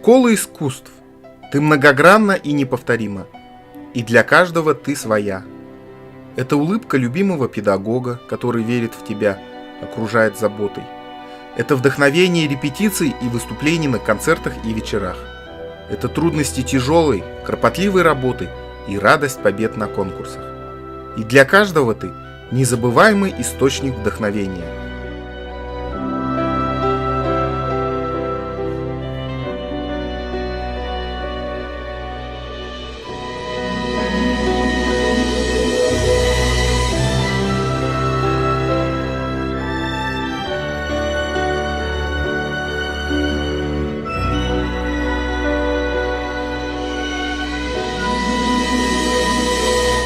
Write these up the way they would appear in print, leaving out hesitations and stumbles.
Школа искусств. Ты многогранна и неповторима. И для каждого ты своя. Это улыбка любимого педагога, который верит в тебя, окружает заботой. Это вдохновение репетиций и выступлений на концертах и вечерах. Это трудности тяжелой, кропотливой работы и радость побед на конкурсах. И для каждого ты незабываемый источник вдохновения.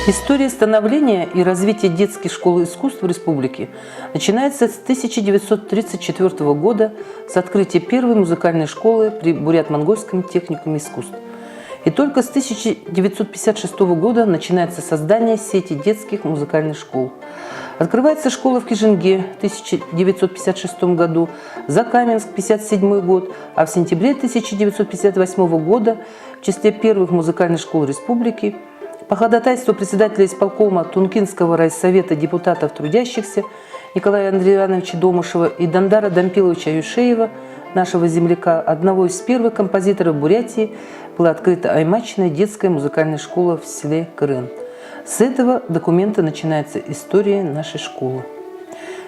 История становления и развития детской школы искусств в республике начинается с 1934 года с открытия первой музыкальной школы при Бурят-Монгольском техникуме искусств. И только с 1956 года начинается создание сети детских музыкальных школ. Открывается школа в Кижинге в 1956 году, Закаменск 1957 год, а в сентябре 1958 года в числе первых музыкальных школ республики по ходатайству председателя исполкома Тункинского райсовета депутатов трудящихся Николая Андреевича Домышева и Дандара Дампиловича Юшеева, нашего земляка, одного из первых композиторов Бурятии, была открыта Аймачная детская музыкальная школа в селе Кырын. С этого документа начинается история нашей школы.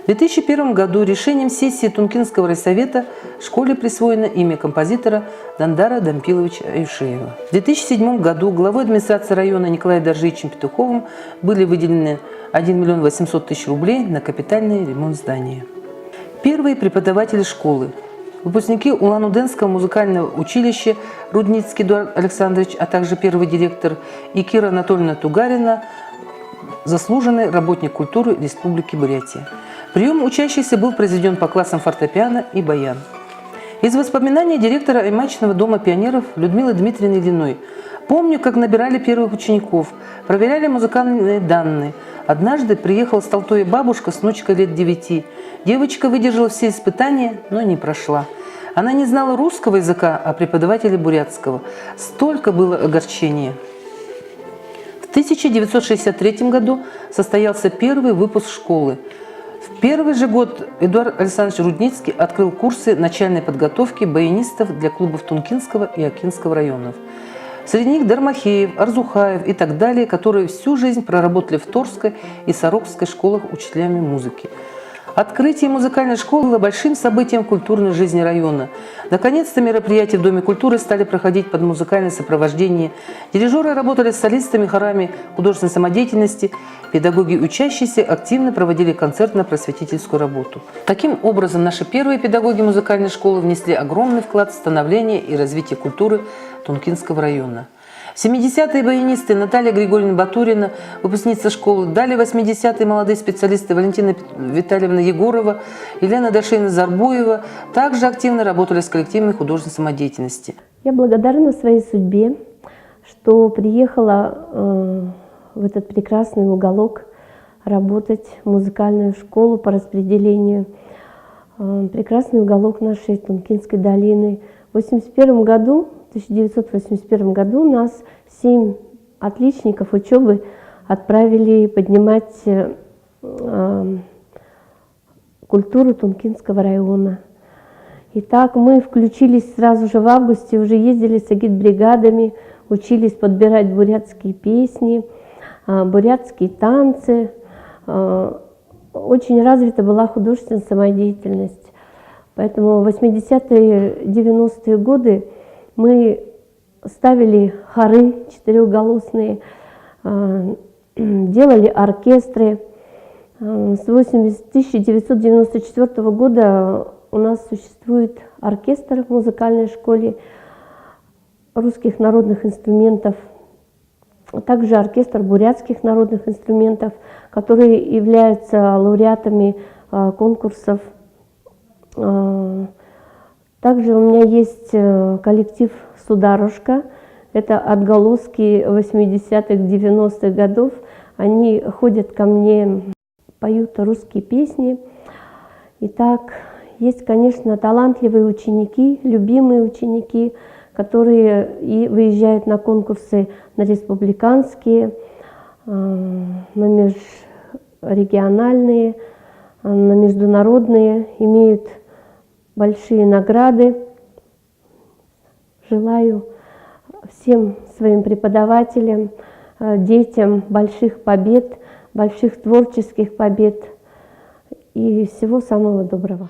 В 2001 году решением сессии Тункинского райсовета школе присвоено имя композитора Дандара Дампиловича Юшеева. В 2007 году главой администрации района Николаем Доржичем Петуховым были выделены 1 миллион 800 тысяч рублей на капитальный ремонт здания. Первые преподаватели школы. Выпускники Улан-Удэнского музыкального училища Рудницкий Эдуард Александрович, а также первый директор, и Кира Анатольевна Тугарина, заслуженный работник культуры Республики Бурятия. Прием учащихся был произведен по классам фортепиано и баян. Из воспоминаний директора Аймачного дома пионеров Людмилы Дмитриевны Ильиной. Помню, как набирали первых учеников, проверяли музыкальные данные. Однажды приехала с Толтой бабушка с внучкой лет 9. Девочка выдержала все испытания, но не прошла. Она не знала русского языка, а преподавателя бурятского. Столько было огорчения. В 1963 году состоялся первый выпуск школы. В первый же год Эдуард Александрович Рудницкий открыл курсы начальной подготовки баянистов для клубов Тункинского и Акинского районов. Среди них Дармахеев, Арзухаев и так далее, которые всю жизнь проработали в Торской и Сорокской школах учителями музыки. Открытие музыкальной школы было большим событием в культурной жизни района. Наконец-то мероприятия в Доме культуры стали проходить под музыкальное сопровождение. Дирижеры работали с солистами, хорами художественной самодеятельности. Педагоги и учащиеся активно проводили концертно-просветительскую работу. Таким образом, наши первые педагоги музыкальной школы внесли огромный вклад в становление и развитие культуры Тункинского района. В 70-е баянисты Наталья Григорьевна Батурина, выпускница школы, далее 80-е молодые специалисты Валентина Витальевна Егорова, Елена Дашина-Зарбуева также активно работали с коллективной художественной самодеятельности. Я благодарна своей судьбе, что приехала в этот прекрасный уголок работать в музыкальную школу по распределению. Прекрасный уголок нашей Тункинской долины. В 1981 году нас 7 отличников учебы отправили поднимать культуру Тункинского района. Итак, мы включились сразу же в августе, уже ездили с агитбригадами, учились подбирать бурятские песни, бурятские танцы. Очень развита была художественная самодеятельность. Поэтому в 80-е, 90-е годы мы ставили хоры четырехголосные, делали оркестры. С 1994 года у нас существует оркестр в музыкальной школе русских народных инструментов, а также оркестр бурятских народных инструментов, которые являются лауреатами конкурсов. Также у меня есть коллектив «Сударушка». Это отголоски 80-х, 90-х годов. Они ходят ко мне, поют русские песни. Итак, есть, конечно, талантливые ученики, любимые ученики, которые и выезжают на конкурсы, на республиканские, на межрегиональные, на международные, имеют большие награды. Желаю всем своим преподавателям, детям больших побед, больших творческих побед и всего самого доброго.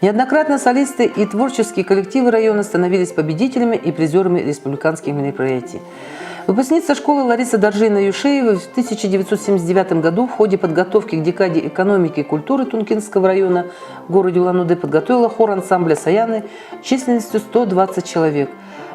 Неоднократно солисты и творческие коллективы района становились победителями и призерами республиканских мероприятий. Выпускница школы Лариса Доржина-Юшеева в 1979 году в ходе подготовки к декаде экономики и культуры Тункинского района в городе Улан-Удэ подготовила хор ансамбля «Саяны» численностью 120 человек.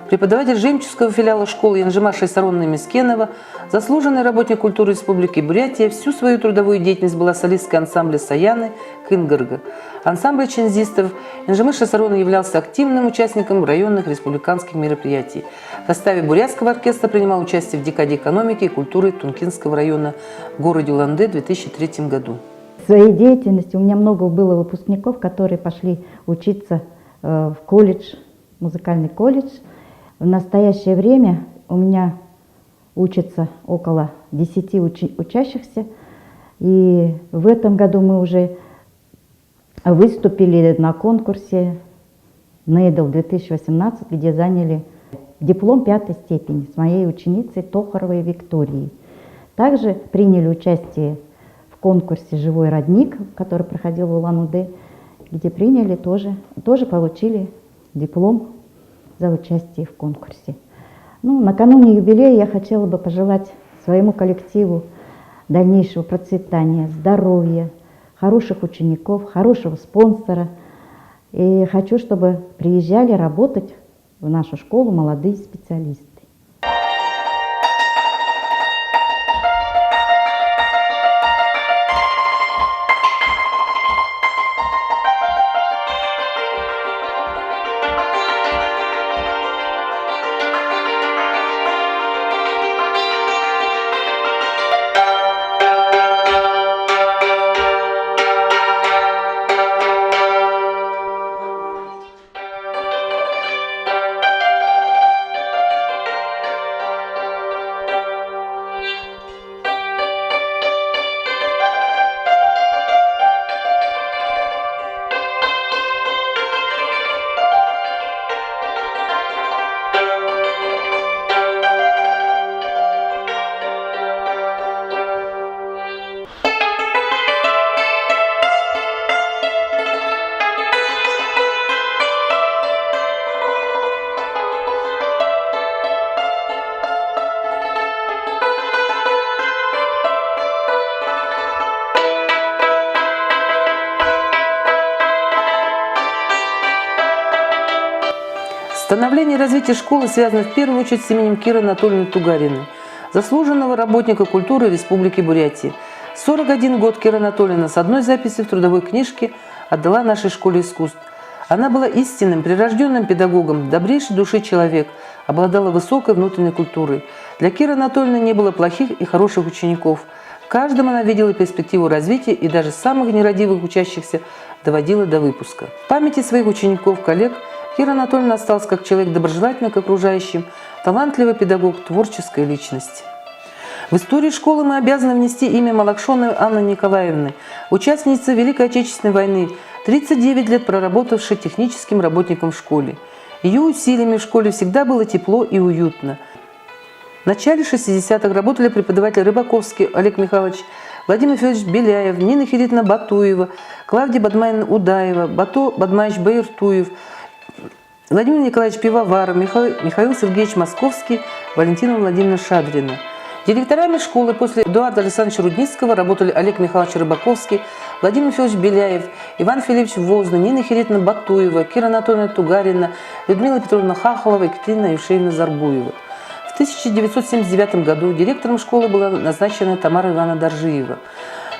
Преподаватель Жемчужского филиала школы Янжима Шайсаронна Мискенова, заслуженный работник культуры Республики Бурятия, всю свою трудовую деятельность была солисткой ансамбля «Саяны» Кынгырга. Ансамбль чензистов Янжимы Шайсаронна являлся активным участником районных республиканских мероприятий. В составе бурятского оркестра принимал участие в декаде экономики и культуры Тункинского района в городе Улан-Удэ в 2003 году. В своей деятельности у меня много было выпускников, которые пошли учиться в колледж, музыкальный колледж. В настоящее время у меня учатся около 10 учащихся, и в этом году мы уже выступили на конкурсе НЭДЛ 2018, где заняли диплом 5-й степени с моей ученицей Тохаровой Викторией. Также приняли участие в конкурсе «Живой родник», который проходил в Улан-Удэ, где приняли тоже получили диплом за участие в конкурсе. Накануне юбилея я хотела бы пожелать своему коллективу дальнейшего процветания, здоровья, хороших учеников, хорошего спонсора. И хочу, чтобы приезжали работать в нашу школу молодые специалисты. Становление и развитие школы связано в первую очередь с именем Киры Анатольевны Тугариной, заслуженного работника культуры Республики Бурятия. 41 год Кира Анатольевна с одной записью в трудовой книжке отдала нашей школе искусств. Она была истинным, прирожденным педагогом, добрейшей души человек, обладала высокой внутренней культурой. Для Киры Анатольевны не было плохих и хороших учеников. В каждом она видела перспективу развития и даже самых нерадивых учащихся доводила до выпуска. В памяти своих учеников, коллег Кира Анатольевна осталась как человек доброжелательный к окружающим, талантливый педагог, творческая личность. В историю школы мы обязаны внести имя Малакшоновой Анны Николаевны, участницы Великой Отечественной войны, 39 лет проработавшей техническим работником в школе. Ее усилиями в школе всегда было тепло и уютно. В начале 60-х работали преподаватели Рыбаковский Олег Михайлович, Владимир Федорович Беляев, Нина Хилитовна Батуева, Клавдия Бадмаевна Удаева, Бато Бадмаевич Баиртуев, Владимир Николаевич Пивоваров, Михаил Сергеевич Московский, Валентина Владимировна Шадрина. Директорами школы после Эдуарда Александровича Рудницкого работали Олег Михайлович Рыбаковский, Владимир Федорович Беляев, Иван Филиппович Возный, Нина Хилитовна Батуева, Кира Анатольевна Тугарина, Людмила Петровна Хахалова, Екатерина Евшеевна Зарбуева. В 1979 году директором школы была назначена Тамара Ивановна Доржиева.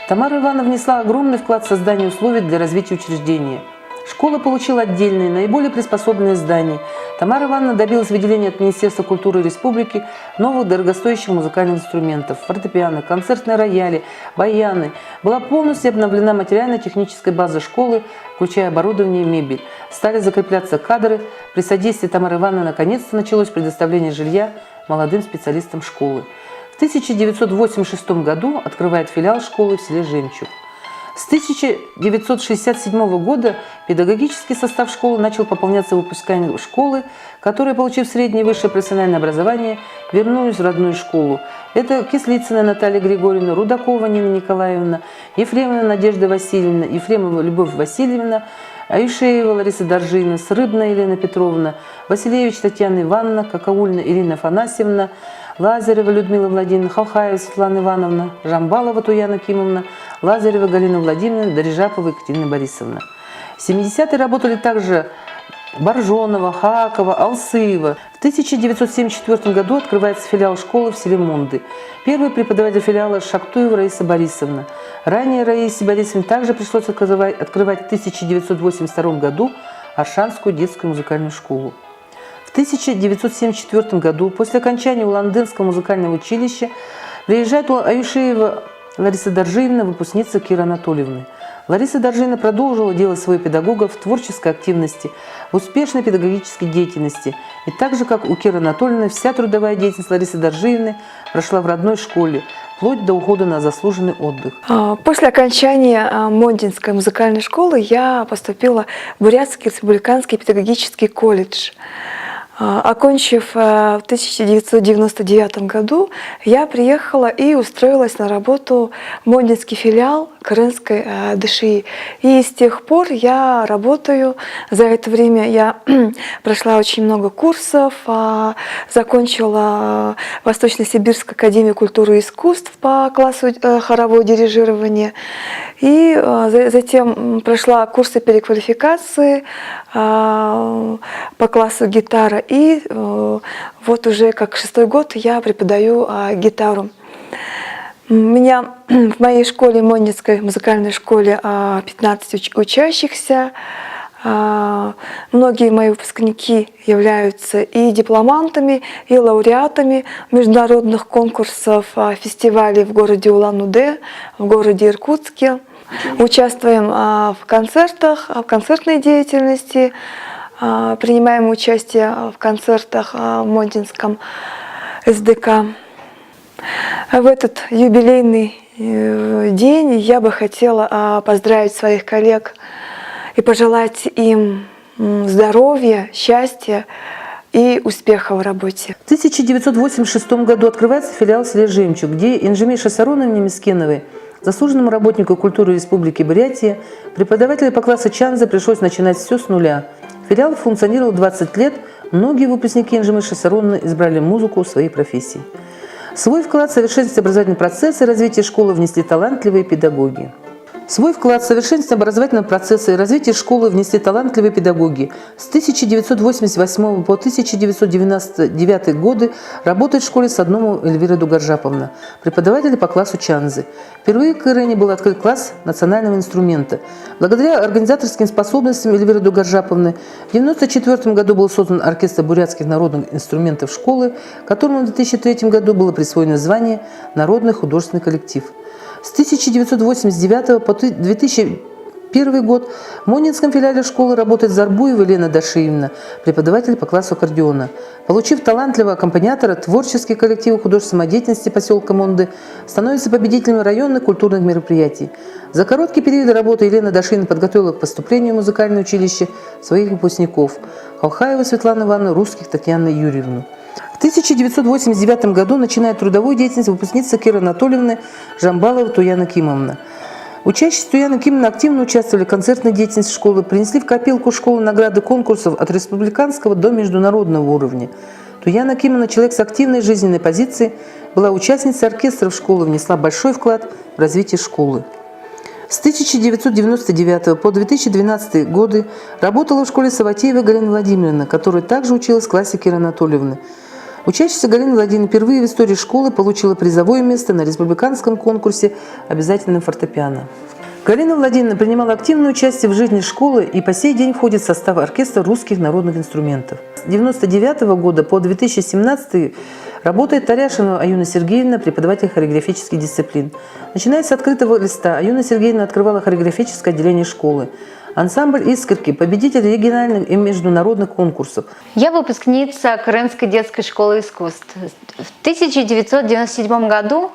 Тамара Ивановна внесла огромный вклад в создание условий для развития учреждения. Школа получила отдельные, наиболее приспособленные здания. Тамара Ивановна добилась выделения от Министерства культуры Республики новых дорогостоящих музыкальных инструментов, фортепиано, концертные рояли, баяны. Была полностью обновлена материально-техническая база школы, включая оборудование и мебель. Стали закрепляться кадры. При содействии Тамары Ивановны наконец-то началось предоставление жилья молодым специалистам школы. В 1986 году открывает филиал школы в селе Жемчуг. С 1967 года педагогический состав школы начал пополняться выпусками школы, которые, получив среднее и высшее профессиональное образование, вернулись в родную школу. Это Кислицына Наталья Григорьевна, Рудакова Нина Николаевна, Ефремова Надежда Васильевна, Ефремова Любовь Васильевна, Аюшеева Лариса Доржина, Срыбна Елена Петровна, Василевич Татьяна Ивановна, Какаульна Ирина Афанасьевна, Лазарева Людмила Владимировна, Халхаева Светлана Ивановна, Жамбалова Туяна Кимовна, Лазарева Галина Владимировна, Дорижапова Екатерина Борисовна. В 70-е работали также Боржонова, Хакова, Алсыева. В 1974 году открывается филиал школы в селе Монды. Первый преподаватель филиала Шактуева Раиса Борисовна. Ранее Раисе Борисовне также пришлось открывать в 1982 году Аршанскую детскую музыкальную школу. В 1974 году, после окончания Улан-Удэнского музыкального училища, приезжает Аюшеева Лариса Доржиевна, выпускница Киры Анатольевны. Лариса Доржиевна продолжила дело своего педагога в творческой активности, в успешной педагогической деятельности. И так же, как у Киры Анатольевны, вся трудовая деятельность Ларисы Доржиевны прошла в родной школе, вплоть до ухода на заслуженный отдых. После окончания Мондинской музыкальной школы я поступила в Бурятский республиканский педагогический колледж. Окончив в 1999 году, я приехала и устроилась на работу в Мондинский филиал Каренской ДШИ. И с тех пор я работаю. За это время я прошла очень много курсов, закончила Восточно-Сибирскую академию культуры и искусств по классу хорового дирижирования. И затем прошла курсы переквалификации по классу гитара. И вот уже как 6-й год я преподаю гитару. У меня в моей школе, Мондинской музыкальной школе, 15 учащихся. Многие мои выпускники являются и дипломантами, и лауреатами международных конкурсов, фестивалей в городе Улан-Удэ, в городе Иркутске. Участвуем в концертах, в концертной деятельности, принимаем участие в концертах в Мондинском СДК. В этот юбилейный день я бы хотела поздравить своих коллег и пожелать им здоровья, счастья и успеха в работе. В 1986 году открывается филиал в селе Жемчуг, где инженерше Сароновне Мискеновой, заслуженному работнику культуры Республики Бурятия, преподавателю по классу Чанза пришлось начинать все с нуля. Филиал функционировал 20 лет, многие выпускники инженерши Сароновны избрали музыку своей профессии. Свой вклад в совершенствование образовательного процесса и развитие школы внесли талантливые педагоги. Свой вклад в совершенствование образовательного процесса и развитие школы внесли талантливые педагоги. С 1988 по 1999 годы работает в школе Садному Эльвира Дугаржаповна, преподаватель по классу Чанзы. Впервые в Иране был открыт класс национального инструмента. Благодаря организаторским способностям Эльвиры Дугаржаповны в 1994 году был создан оркестр бурятских народных инструментов школы, которому в 2003 году было присвоено звание «Народный художественный коллектив». С 1989 по 2001 год в Монинском филиале школы работает Зарбуева Елена Дашиевна, преподаватель по классу аккордеона. Получив талантливого аккомпаниатора, творческий коллектив художественной самодеятельности поселка Монды становится победителем районных культурных мероприятий. За короткий период работы Елена Дашиевна подготовила к поступлению в музыкальное училище своих выпускников – Халхаеву Светлану Ивановну, Русских Татьяну Юрьевну. В 1989 году начинает трудовую деятельность выпускница Кира Анатольевны Жамбалова Туяна Кимовна. Учащиеся Туяна Кимовна активно участвовали в концертной деятельности школы, принесли в копилку школы награды конкурсов от республиканского до международного уровня. Туяна Кимовна, человек с активной жизненной позицией, была участницей оркестров школы, внесла большой вклад в развитие школы. С 1999 по 2012 годы работала в школе Саватеева Галина Владимировна, которая также училась в классе Киры Анатольевны. Учащаяся Галина Владимировна впервые в истории школы получила призовое место на республиканском конкурсе обязательным фортепиано. Галина Владимировна принимала активное участие в жизни школы и по сей день входит в состав оркестра русских народных инструментов. С 1999 года по 2017 работает Таряшина Аюна Сергеевна, преподаватель хореографических дисциплин. Начиная с открытого листа, Аюна Сергеевна открывала хореографическое отделение школы. Ансамбль «Искорки» – победитель региональных и международных конкурсов. Я выпускница Крымской детской школы искусств. В 1997 году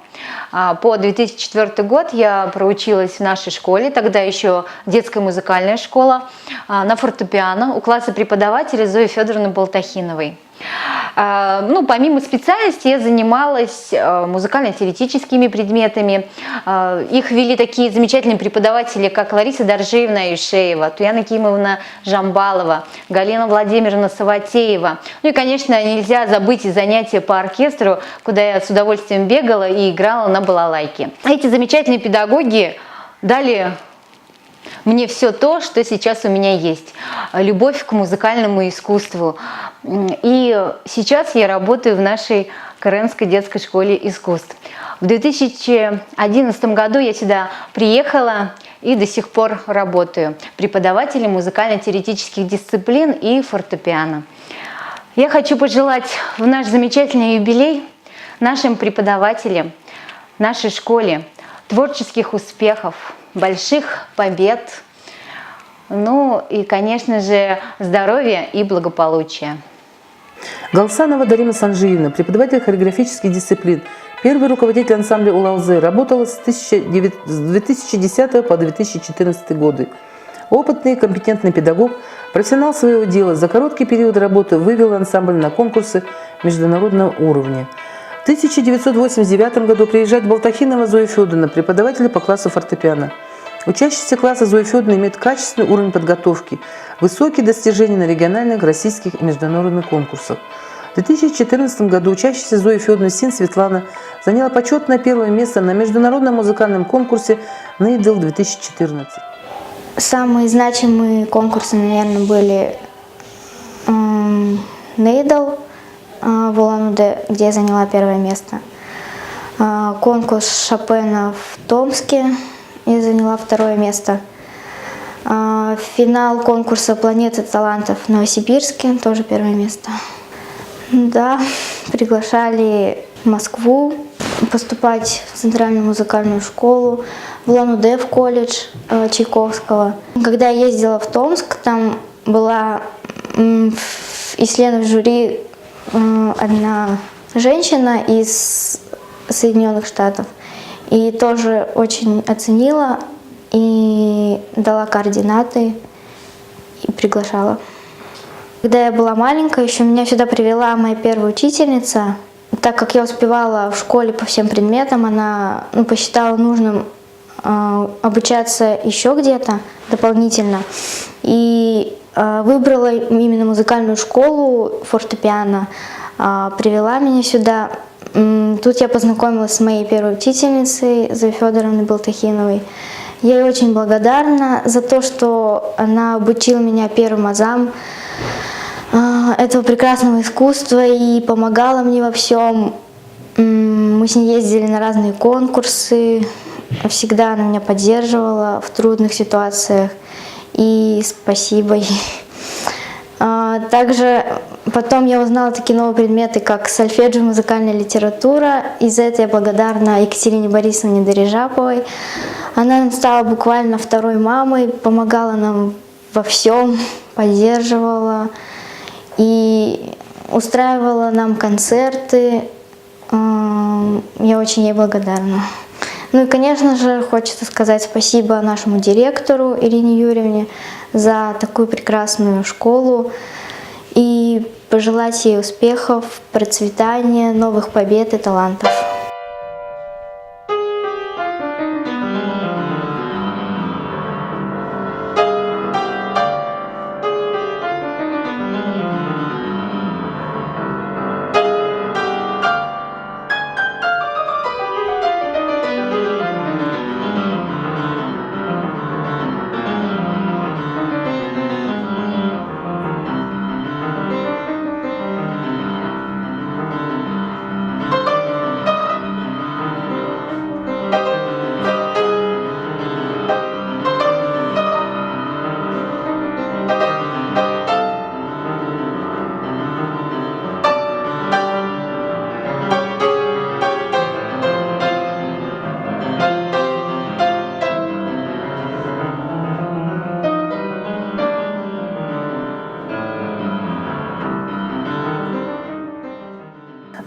по 2004 год я проучилась в нашей школе, тогда еще детская музыкальная школа, на фортепиано у класса преподавателя Зои Федоровны Болтахиновой. Помимо специальности я занималась музыкально-теоретическими предметами. Их вели такие замечательные преподаватели, как Лариса Доржиевна Юшеева, Туяна Кимовна Жамбалова, Галина Владимировна Саватеева. Ну и, конечно, нельзя забыть и занятия по оркестру, куда я с удовольствием бегала и играла на балалайке. Эти замечательные педагоги дали мне все то, что сейчас у меня есть. Любовь к музыкальному искусству. И сейчас я работаю в нашей Крымской детской школе искусств. В 2011 году я сюда приехала и до сих пор работаю преподавателем музыкально-теоретических дисциплин и фортепиано. Я хочу пожелать в наш замечательный юбилей нашим преподавателям, нашей школе творческих успехов, больших побед, ну и, конечно же, здоровья и благополучия. Галсанова Дарима Санжиевна, преподаватель хореографических дисциплин, первый руководитель ансамбля «Улалзы», работала с 2010 по 2014 годы. Опытный и компетентный педагог, профессионал своего дела, за короткий период работы вывел ансамбль на конкурсы международного уровня. В 1989 году приезжает Болтахинова Зоя Федоровна, преподаватель по классу фортепиано. Учащиеся класса Зои Федоровны имеют качественный уровень подготовки, высокие достижения на региональных, российских и международных конкурсах. В 2014 году учащаяся Зои Федоровны сын Светлана заняла почетное первое место на международном музыкальном конкурсе «Нейдл-2014». Самые значимые конкурсы, наверное, были «Нейдл» в Улан-Удэ, где я заняла первое место. Конкурс Шопена в Томске, я заняла второе место. Финал конкурса «Планета талантов» в Новосибирске, тоже первое место. Да, приглашали в Москву поступать в Центральную музыкальную школу, в Улан-Удэ в колледж Чайковского. Когда я ездила в Томск, там была из членов жюри одна женщина из Соединенных Штатов. И тоже очень оценила и дала координаты и приглашала. Когда я была маленькая, еще меня сюда привела моя первая учительница. Так как я успевала в школе по всем предметам, она посчитала нужным обучаться еще где-то дополнительно. И выбрала именно музыкальную школу фортепиано, привела меня сюда. Тут я познакомилась с моей первой учительницей Зоей Федоровной Болтахиновой. Я ей очень благодарна за то, что она обучила меня первым азам этого прекрасного искусства и помогала мне во всем. Мы с ней ездили на разные конкурсы, всегда она меня поддерживала в трудных ситуациях, и спасибо ей. Также потом я узнала такие новые предметы, как сольфеджио, музыкальная литература, и за это я благодарна Екатерине Борисовне Дорижаповой. Она нам стала буквально второй мамой, помогала нам во всем, поддерживала и устраивала нам концерты. Я очень ей благодарна. Ну и, конечно же, хочется сказать спасибо нашему директору Ирине Юрьевне за такую прекрасную школу и пожелать ей успехов, процветания, новых побед и талантов.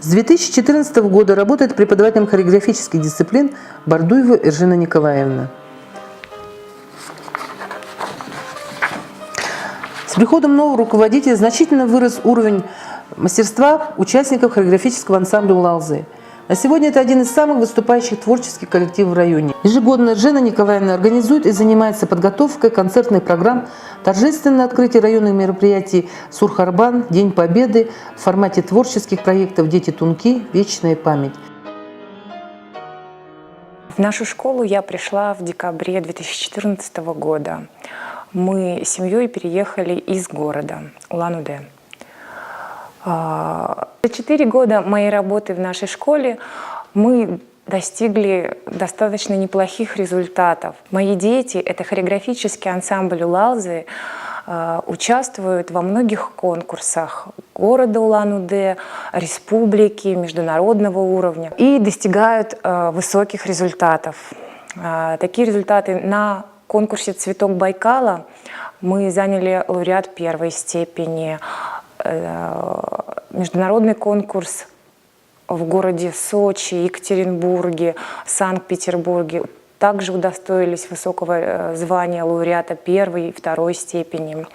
С 2014 года работает преподавателем хореографических дисциплин Бардуева Эржина Николаевна. С приходом нового руководителя значительно вырос уровень мастерства участников хореографического ансамбля «Лалзы». На сегодня это один из самых выступающих творческих коллективов в районе. Ежегодно Эржина Николаевна организует и занимается подготовкой концертных программ, торжественное открытие районных мероприятий Сурхарбан, День Победы в формате творческих проектов «Дети Тунки», «Вечная память». В нашу школу я пришла в декабре 2014 года. Мы с семьей переехали из города Улан-Удэ. За 4 года моей работы в нашей школе мы достигли достаточно неплохих результатов. Мои дети, это хореографический ансамбль «Лалзы», участвуют во многих конкурсах города Улан-Удэ, республики, международного уровня и достигают высоких результатов. Такие результаты на конкурсе «Цветок Байкала» мы заняли лауреат первой степени. Международный конкурс в городе Сочи, Екатеринбурге, Санкт-Петербурге также удостоились высокого звания лауреата первой и второй степени.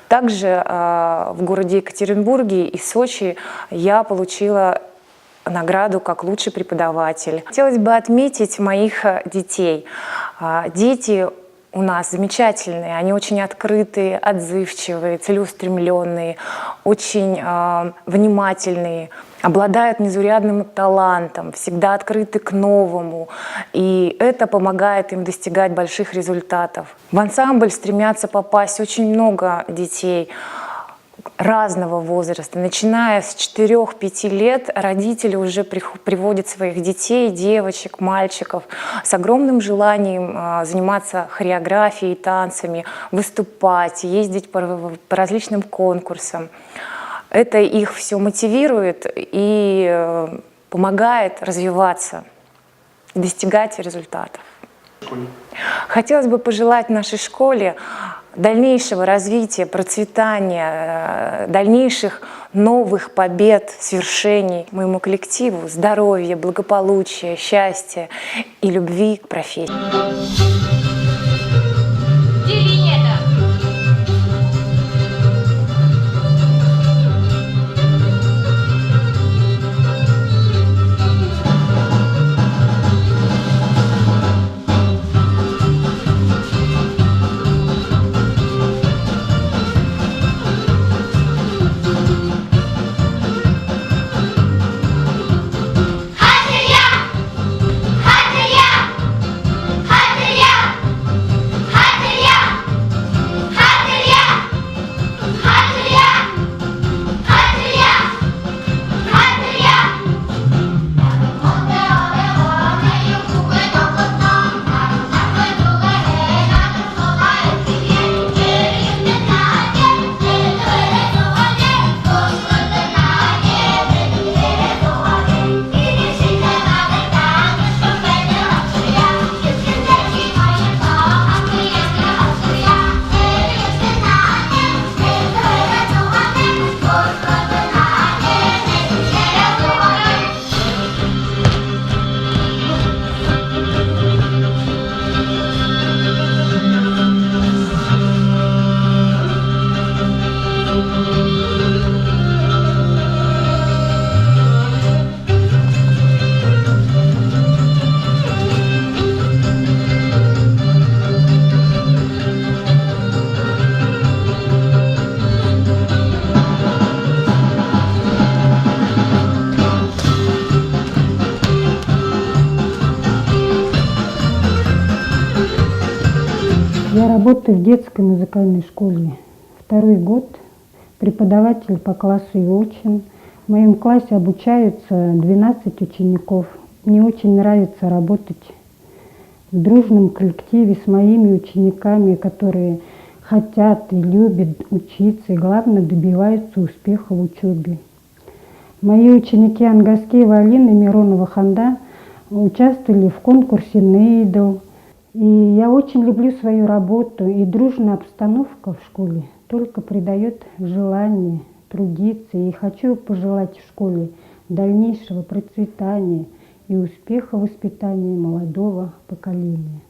Также в городе Екатеринбурге и Сочи я получила награду как лучший преподаватель. Хотелось бы отметить моих детей. Дети у нас замечательные, они очень открытые, отзывчивые, целеустремленные, очень внимательные, обладают незаурядным талантом, всегда открыты к новому, и это помогает им достигать больших результатов. В ансамбль стремятся попасть очень много детей разного возраста. Начиная с 4-5 лет родители уже приводят своих детей, девочек, мальчиков с огромным желанием заниматься хореографией, танцами, выступать, ездить по различным конкурсам. Это их все мотивирует и помогает развиваться, достигать результатов. Хотелось бы пожелать нашей школе дальнейшего развития, процветания, дальнейших новых побед, свершений моему коллективу, здоровья, благополучия, счастья и любви к профессии. Хатырья! Хатырья! Хатырья! Я работаю в детской музыкальной школе. 2-й год. Преподаватель по классу Иочин. В моем классе обучаются 12 учеников. Мне очень нравится работать в дружном коллективе с моими учениками, которые хотят и любят учиться, и главное, добиваются успеха в учебе. Мои ученики Ангаскеева Алина и Миронова Ханда участвовали в конкурсе «Нейдл». И я очень люблю свою работу, и дружная обстановка в школе только придает желание трудиться. И хочу пожелать в школе дальнейшего процветания и успеха в воспитании молодого поколения.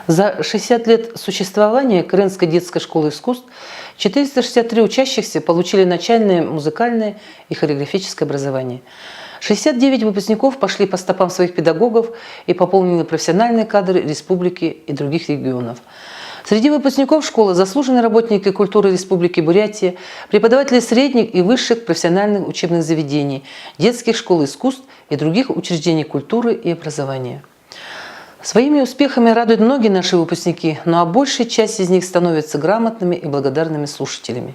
За 60 лет существования Крымской детской школы искусств 463 учащихся получили начальное музыкальное и хореографическое образование. 69 выпускников пошли по стопам своих педагогов и пополнили профессиональные кадры республики и других регионов. Среди выпускников школы заслуженные работники культуры Республики Бурятия, преподаватели средних и высших профессиональных учебных заведений, детских школ искусств и других учреждений культуры и образования. Своими успехами радуют многие наши выпускники, но большая часть из них становятся грамотными и благодарными слушателями.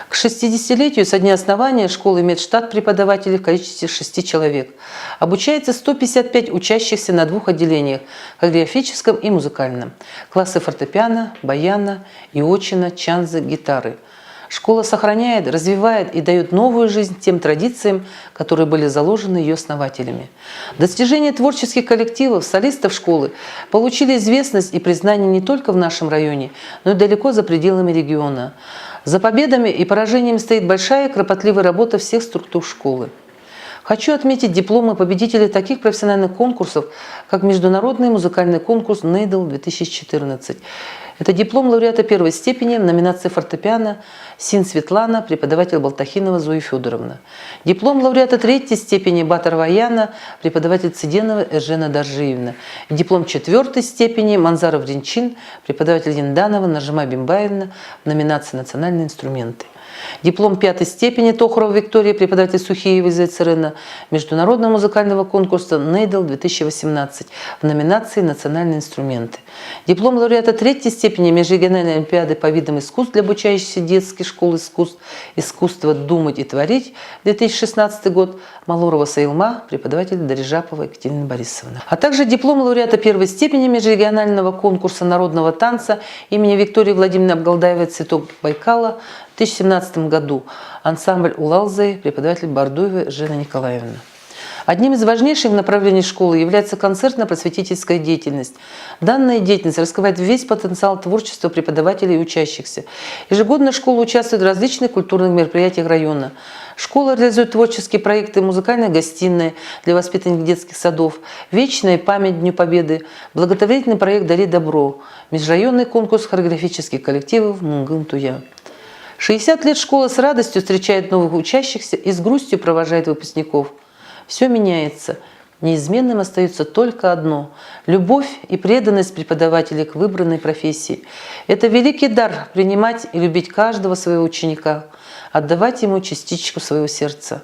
К 60-летию со дня основания школа имеет штат преподавателей в количестве 6 человек. Обучается 155 учащихся на 2 отделениях – хореографическом и музыкальном. Классы фортепиано, баяна, иочина, чанзы, гитары. Школа сохраняет, развивает и дает новую жизнь тем традициям, которые были заложены ее основателями. Достижения творческих коллективов, солистов школы получили известность и признание не только в нашем районе, но и далеко за пределами региона. За победами и поражениями стоит большая и кропотливая работа всех структур школы. Хочу отметить дипломы победителей таких профессиональных конкурсов, как Международный музыкальный конкурс «Нейдл-2014», Это диплом лауреата первой степени в номинации фортепиано Син Светлана, преподаватель Балтахинова Зоя Федоровна. Диплом лауреата третьей степени Батарова Яна, преподаватель Циденова Эжена Даржиевна. Диплом четвертой степени Манзаров Ринчин, преподаватель Янданова Нажима Бимбаевна в номинации «Национальные инструменты». Диплом пятой степени Тохарова Виктория, преподаватель Сухиева из ЦРН, международного музыкального конкурса «Нейдл-2018» в номинации «Национальные инструменты». Диплом лауреата третьей степени Межрегиональной олимпиады по видам искусств для обучающихся детских школ искусств «Искусство думать и творить» 2016 год Малорова Саилма, преподаватель Дарижапова Екатерина Борисовна. А также диплом лауреата первой степени Межрегионального конкурса народного танца имени Виктории Владимировны Абгалдаевой «Цветок Байкала» в 2017 году ансамбль Улалзы, преподаватель Бардуева Жена Николаевна. Одним из важнейших направлений школы является концертно-просветительская деятельность. Данная деятельность раскрывает весь потенциал творчества преподавателей и учащихся. Ежегодно школа участвует в различных культурных мероприятиях района. Школа реализует творческие проекты «Музыкальная гостиная» для воспитанников детских садов, «Вечная память Дню Победы», благотворительный проект «Дари добро», межрайонный конкурс хореографических коллективов «Мунгын-Туя». 60 лет школа с радостью встречает новых учащихся и с грустью провожает выпускников. Все меняется. Неизменным остается только одно – любовь и преданность преподавателей к выбранной профессии. Это великий дар – принимать и любить каждого своего ученика, отдавать ему частичку своего сердца.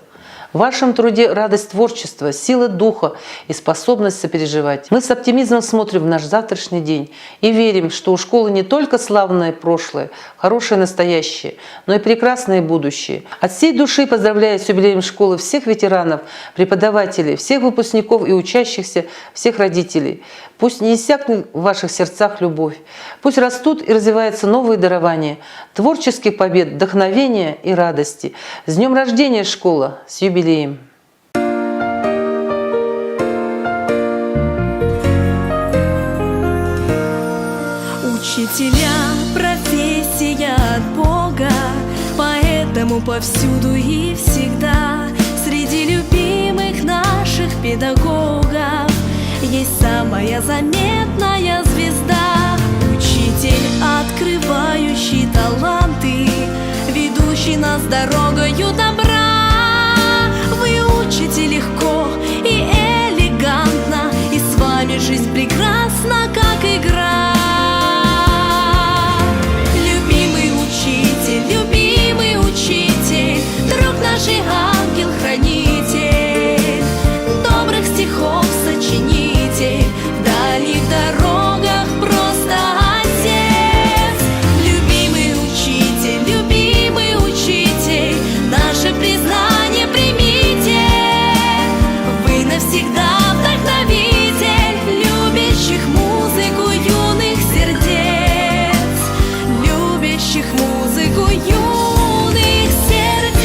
В вашем труде радость творчества, сила духа и способность сопереживать. Мы с оптимизмом смотрим в наш завтрашний день и верим, что у школы не только славное прошлое, хорошее настоящее, но и прекрасное будущее. От всей души поздравляю с юбилеем школы всех ветеранов, преподавателей, всех выпускников и учащихся, всех родителей. Пусть не иссякнет в ваших сердцах любовь. Пусть растут и развиваются новые дарования, творческих побед, вдохновения и радости. С днем рождения, школа! С юбилеем! Учителя – профессия от Бога, поэтому повсюду и всегда среди любимых наших педагогов есть самая заметная звезда. Учитель, открывающий таланты, ведущий нас дорогою добра. Вы учите легко и элегантно, и с вами жизнь прекрасна, как игра. Любимый учитель, друг наш и ангел-хранитель, добрых стихов сочинитель, в дальних дорогах просто отец. Любимый учитель, наше признание примите. Вы навсегда вдохновитель любящих музыку юных сердец, любящих музыку юных сердец.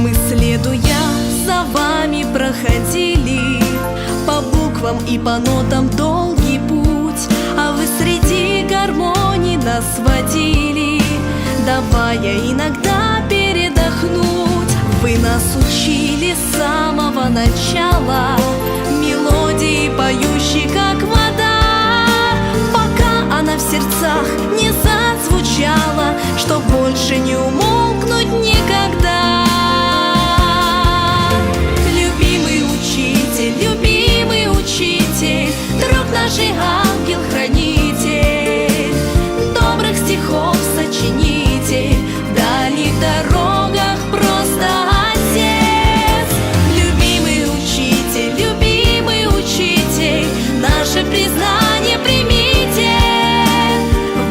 Мы, следуя за вами, проходили по буквам и по нотам долгий путь, а вы среди гармоний нас водили, давая иногда передохнуть. Вы нас учили с самого начала мелодии, поющей как вода, пока она в сердцах не зазвучала, чтоб больше не умолкнуть никогда. Любимый учитель, друг наш и ангел-хранитель, добрых стихов сочинитель, в дальних дорогах просто отец. Любимый учитель, наше признание примите.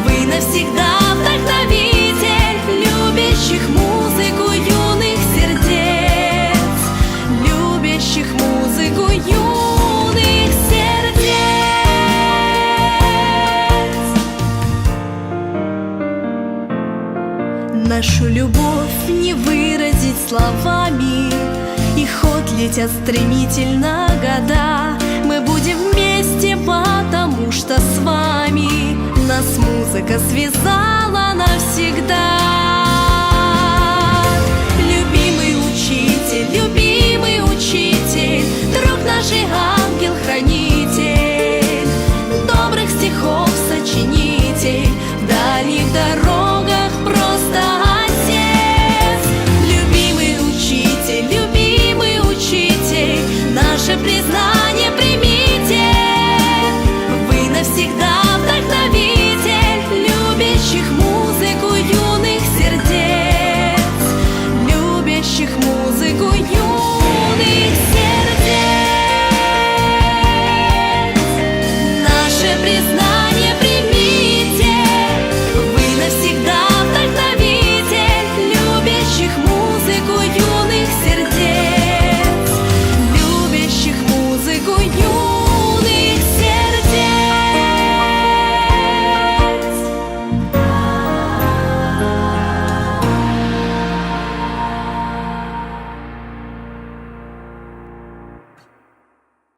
Вы навсегда вдохновитель любящих музыку юных сердец, любящих музыку юных сердец. Нашу любовь не выразить словами, и ход летят стремительно года. Мы будем вместе, потому что с вами нас музыка связала навсегда. Любимый учитель, друг наш и дальних дорог.